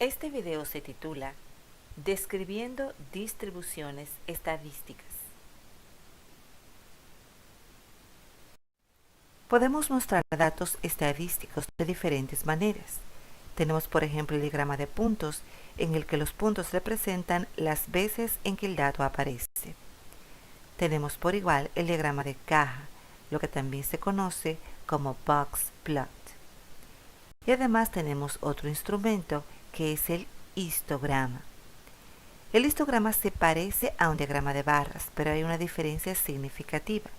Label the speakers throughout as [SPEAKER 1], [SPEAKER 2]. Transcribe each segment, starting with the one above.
[SPEAKER 1] Este video se titula Describiendo distribuciones estadísticas. Podemos mostrar datos estadísticos de diferentes maneras. Tenemos, por ejemplo, el diagrama de puntos, en el que los puntos representan las veces en que el dato aparece. Tenemos por igual el diagrama de caja, lo que también se conoce como box plot. Y además tenemos otro instrumento que es el histograma. El histograma se parece a un diagrama de barras, pero hay una diferencia significativa.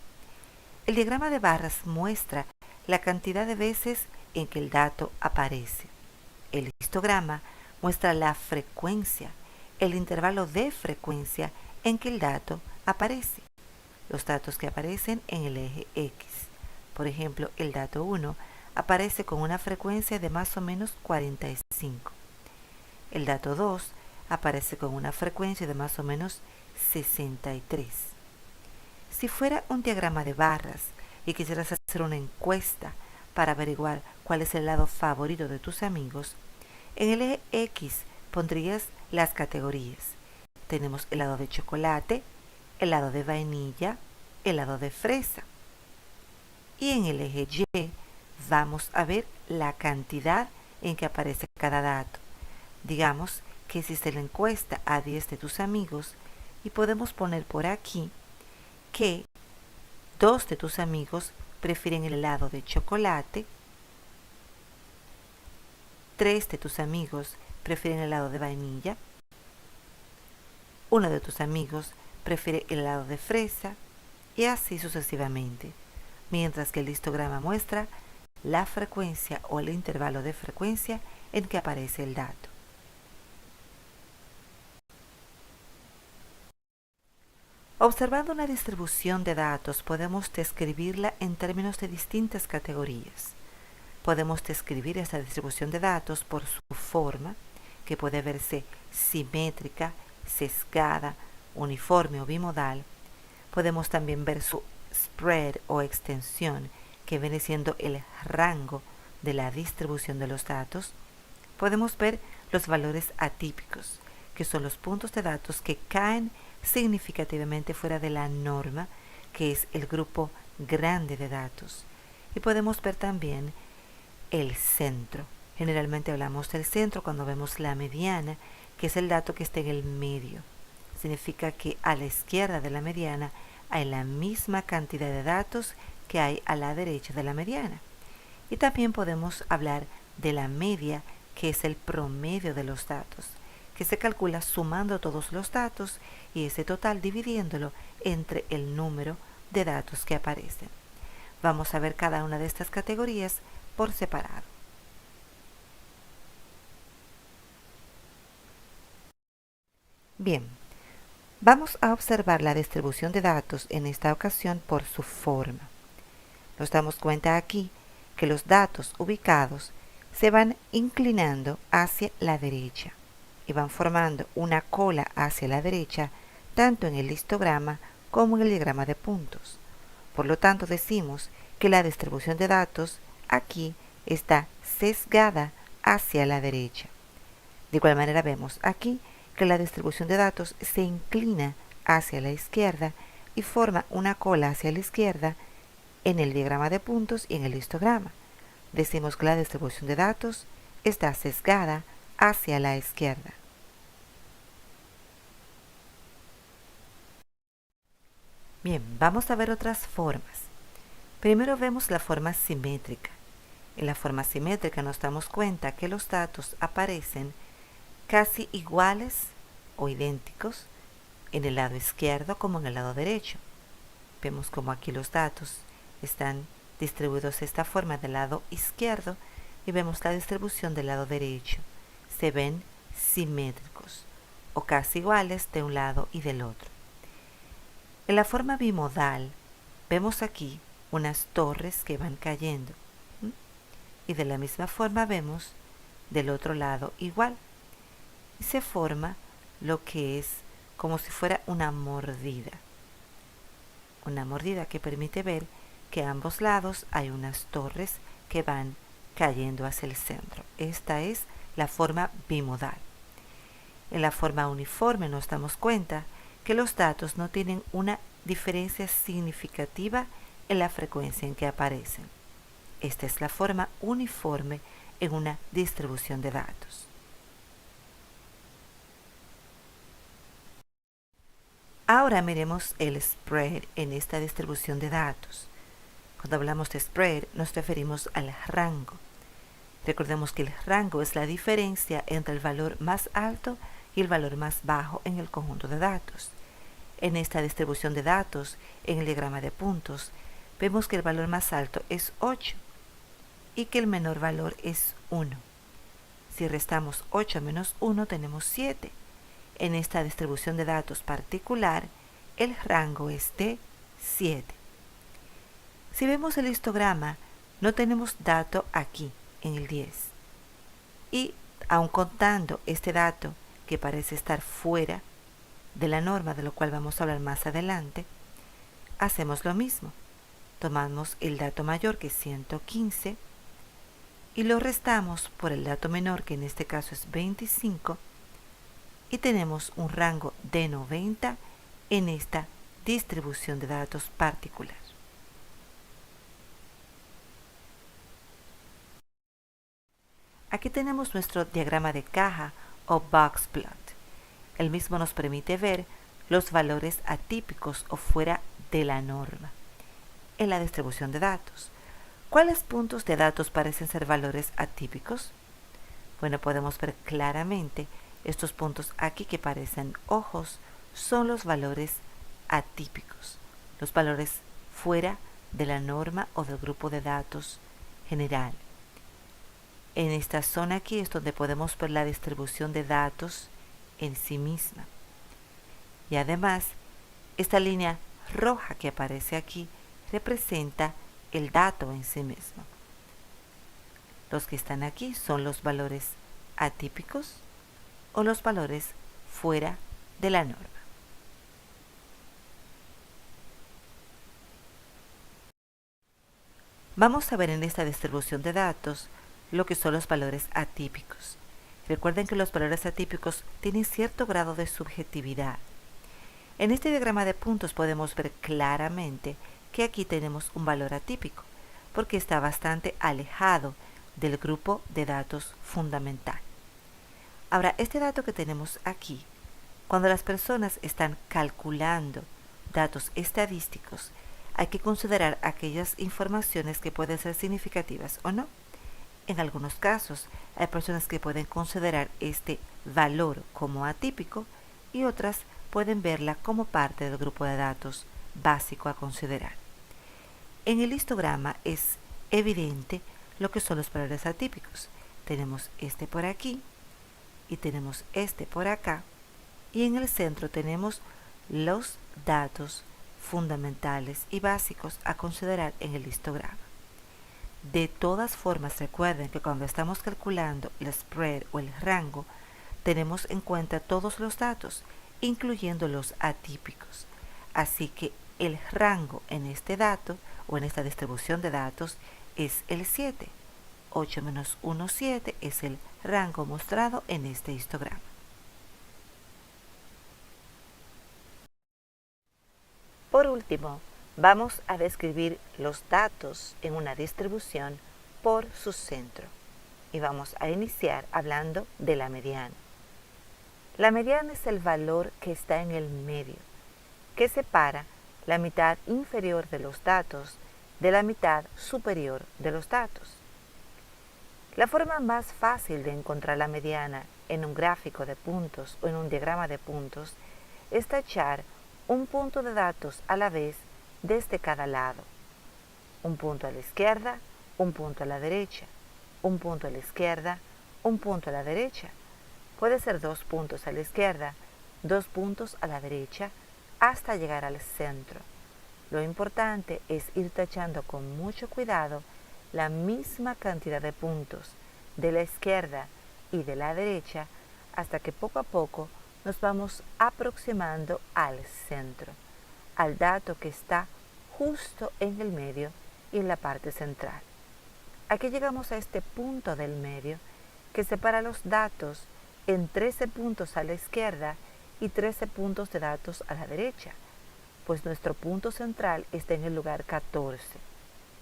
[SPEAKER 1] El diagrama de barras muestra la cantidad de veces en que el dato aparece. El histograma muestra la frecuencia, el intervalo de frecuencia en que el dato aparece. Los datos que aparecen en el eje X. Por ejemplo, el dato 1 aparece con una frecuencia de más o menos 45. El dato 2 aparece con una frecuencia de más o menos 63. Si fuera un diagrama de barras y quisieras hacer una encuesta para averiguar cuál es el lado favorito de tus amigos, en el eje X pondrías las categorías. Tenemos helado de chocolate, helado de vainilla, helado de fresa. Y en el eje Y vamos a ver la cantidad en que aparece cada dato. Digamos que hiciste la encuesta a 10 de tus amigos y podemos poner por aquí que 2 de tus amigos prefieren el helado de chocolate, 3 de tus amigos prefieren el helado de vainilla, 1 de tus amigos prefiere el helado de fresa y así sucesivamente, mientras que el histograma muestra la frecuencia o el intervalo de frecuencia en que aparece el dato. Observando una distribución de datos, podemos describirla en términos de distintas categorías. Podemos describir esta distribución de datos por su forma, que puede verse simétrica, sesgada, uniforme o bimodal. Podemos también ver su spread o extensión, que viene siendo el rango de la distribución de los datos. Podemos ver los valores atípicos, que son los puntos de datos que caen significativamente fuera de la norma, que es el grupo grande de datos. Y podemos ver también el centro. Generalmente hablamos del centro cuando vemos la mediana, que es el dato que está en el medio. Significa que a la izquierda de la mediana hay la misma cantidad de datos que hay a la derecha de la mediana. Y también podemos hablar de la media, que es el promedio de los datos, que se calcula sumando todos los datos y ese total dividiéndolo entre el número de datos que aparecen. Vamos a ver cada una de estas categorías por separado. Bien, vamos a observar la distribución de datos en esta ocasión por su forma. Nos damos cuenta aquí que los datos ubicados se van inclinando hacia la derecha y van formando una cola hacia la derecha tanto en el histograma como en el diagrama de puntos. Por lo tanto, decimos que la distribución de datos aquí está sesgada hacia la derecha. De igual manera vemos aquí que la distribución de datos se inclina hacia la izquierda y forma una cola hacia la izquierda en el diagrama de puntos y en el histograma. Decimos que la distribución de datos está sesgada hacia la izquierda. Bien, vamos a ver otras formas. Primero vemos la forma simétrica. En la forma simétrica nos damos cuenta que los datos aparecen casi iguales o idénticos en el lado izquierdo como en el lado derecho. Vemos como aquí los datos están distribuidos de esta forma del lado izquierdo y vemos la distribución del lado derecho. Se ven simétricos o casi iguales de un lado y del otro. En la forma bimodal vemos aquí unas torres que van cayendo y de la misma forma vemos del otro lado igual y se forma lo que es como si fuera una mordida que permite ver que a ambos lados hay unas torres que van cayendo hacia el centro. Esta es la forma bimodal. En la forma uniforme nos damos cuenta que los datos no tienen una diferencia significativa en la frecuencia en que aparecen. Esta es la forma uniforme en una distribución de datos. Ahora miremos el spread en esta distribución de datos. Cuando hablamos de spread nos referimos al rango. Recordemos que el rango es la diferencia entre el valor más alto y el valor más bajo en el conjunto de datos. En esta distribución de datos, en el diagrama de puntos, vemos que el valor más alto es 8 y que el menor valor es 1. Si restamos 8 menos 1 tenemos 7. En esta distribución de datos particular, el rango es de 7. Si vemos el histograma, no tenemos dato aquí, en el 10. Y aun contando este dato, que parece estar fuera de la norma, de lo cual vamos a hablar más adelante, hacemos lo mismo. Tomamos el dato mayor, que es 115, y lo restamos por el dato menor, que en este caso es 25, y tenemos un rango de 90 en esta distribución de datos particular. Aquí tenemos nuestro diagrama de caja o box plot. El mismo nos permite ver los valores atípicos o fuera de la norma en la distribución de datos. ¿Cuáles puntos de datos parecen ser valores atípicos? Bueno, podemos ver claramente estos puntos aquí que parecen ojos son los valores atípicos, los valores fuera de la norma o del grupo de datos general. En esta zona aquí es donde podemos ver la distribución de datos en sí misma. Y además, esta línea roja que aparece aquí representa el dato en sí mismo. Los que están aquí son los valores atípicos o los valores fuera de la norma. Vamos a ver en esta distribución de datos lo que son los valores atípicos. Recuerden que los valores atípicos tienen cierto grado de subjetividad. En este diagrama de puntos podemos ver claramente que aquí tenemos un valor atípico, porque está bastante alejado del grupo de datos fundamental. Ahora, este dato que tenemos aquí, cuando las personas están calculando datos estadísticos, hay que considerar aquellas informaciones que pueden ser significativas o no. En algunos casos, hay personas que pueden considerar este valor como atípico y otras pueden verla como parte del grupo de datos básico a considerar. En el histograma es evidente lo que son los valores atípicos. Tenemos este por aquí y tenemos este por acá, y en el centro tenemos los datos fundamentales y básicos a considerar en el histograma. De todas formas, recuerden que cuando estamos calculando el spread o el rango, tenemos en cuenta todos los datos, incluyendo los atípicos. Así que el rango en este dato o en esta distribución de datos es el 7. 8 menos 1, 7 es el rango mostrado en este histograma. Por último, vamos a describir los datos en una distribución por su centro. Y vamos a iniciar hablando de la mediana. La mediana es el valor que está en el medio, que separa la mitad inferior de los datos de la mitad superior de los datos. La forma más fácil de encontrar la mediana en un gráfico de puntos o en un diagrama de puntos es tachar un punto de datos a la vez desde cada lado. Un punto a la izquierda, un punto a la derecha, un punto a la izquierda, un punto a la derecha. Puede ser 2 puntos a la izquierda, 2 puntos a la derecha, hasta llegar al centro. Lo importante es ir tachando con mucho cuidado la misma cantidad de puntos de la izquierda y de la derecha hasta que poco a poco nos vamos aproximando al centro, al dato que está justo en el medio y en la parte central. Aquí llegamos a este punto del medio que separa los datos en 13 puntos a la izquierda y 13 puntos de datos a la derecha, pues nuestro punto central está en el lugar 14.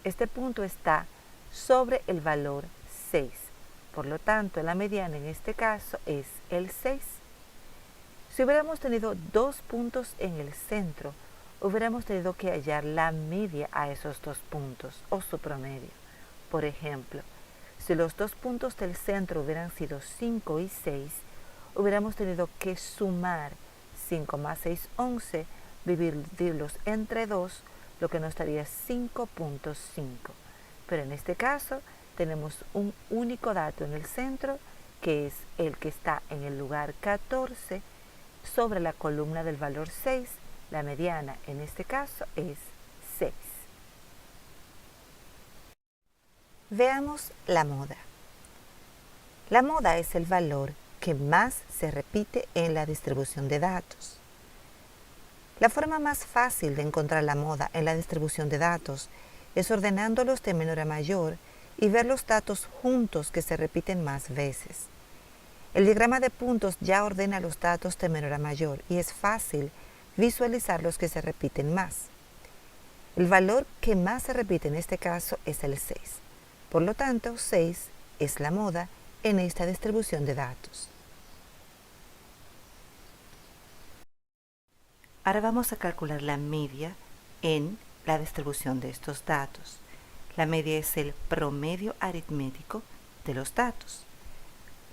[SPEAKER 1] Este punto está sobre el valor 6, por lo tanto la mediana en este caso es el 6. Si hubiéramos tenido 2 puntos en el centro, hubiéramos tenido que hallar la media a esos 2 puntos o su promedio. Por ejemplo, si los 2 puntos del centro hubieran sido 5 y 6, hubiéramos tenido que sumar 5 más 6, 11, dividirlos entre 2, lo que nos daría 5.5. Pero en este caso tenemos un único dato en el centro, que es el que está en el lugar 14, sobre la columna del valor 6, la mediana en este caso es 6. Veamos la moda. La moda es el valor que más se repite en la distribución de datos. La forma más fácil de encontrar la moda en la distribución de datos es ordenándolos de menor a mayor y ver los datos juntos que se repiten más veces. El diagrama de puntos ya ordena los datos de menor a mayor y es fácil visualizar los que se repiten más. El valor que más se repite en este caso es el 6. Por lo tanto, 6 es la moda en esta distribución de datos. Ahora vamos a calcular la media en la distribución de estos datos. La media es el promedio aritmético de los datos.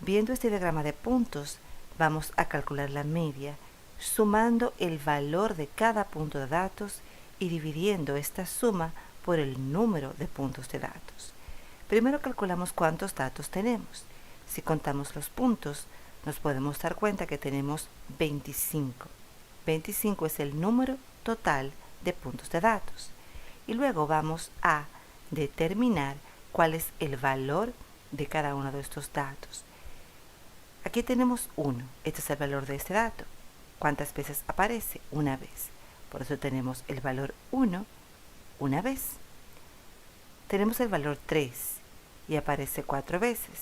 [SPEAKER 1] Viendo este diagrama de puntos, vamos a calcular la media sumando el valor de cada punto de datos y dividiendo esta suma por el número de puntos de datos. Primero calculamos cuántos datos tenemos. Si contamos los puntos, nos podemos dar cuenta que tenemos 25. 25 es el número total de puntos de datos. Y luego vamos a determinar cuál es el valor de cada uno de estos datos. Aquí tenemos 1. Este es el valor de este dato. ¿Cuántas veces aparece? Una vez. Por eso tenemos el valor 1 una vez. Tenemos el valor 3 y aparece 4 veces.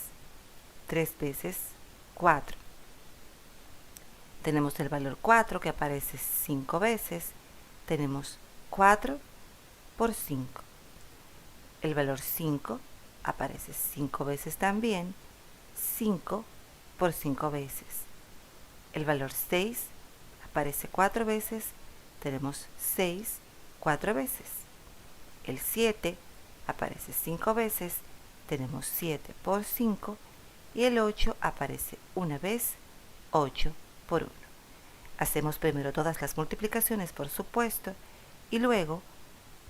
[SPEAKER 1] 3 veces 4. Tenemos el valor 4 que aparece 5 veces. Tenemos 4 por 5. El valor 5 aparece 5 veces también. 5 por 5 veces. El valor 6 aparece 4 veces. Tenemos 6 4 veces. El 7 aparece 5 veces. Tenemos 7 por 5. Y el 8 aparece una vez. 8 por 1. Hacemos primero todas las multiplicaciones, por supuesto, y luego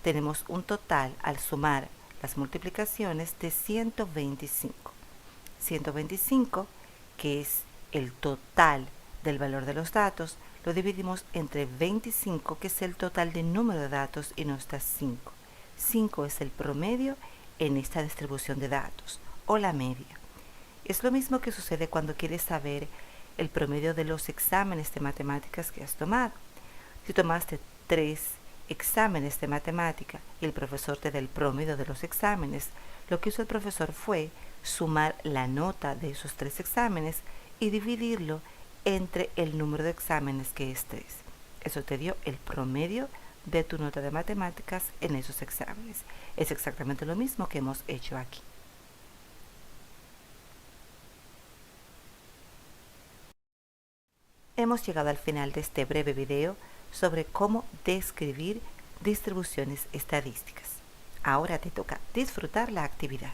[SPEAKER 1] tenemos un total al sumar las multiplicaciones de 125. 125, que es el total del valor de los datos, lo dividimos entre 25, que es el total del número de datos, y nos da 5. 5 es el promedio en esta distribución de datos, o la media. Es lo mismo que sucede cuando quieres saber el promedio de los exámenes de matemáticas que has tomado. Si tomaste 3 exámenes de matemática y el profesor te da el promedio de los exámenes, lo que hizo el profesor fue sumar la nota de esos 3 exámenes y dividirlo entre el número de exámenes, que es 3. Eso te dio el promedio de tu nota de matemáticas en esos exámenes. Es exactamente lo mismo que hemos hecho aquí. Hemos llegado al final de este breve video sobre cómo describir distribuciones estadísticas. Ahora te toca disfrutar la actividad.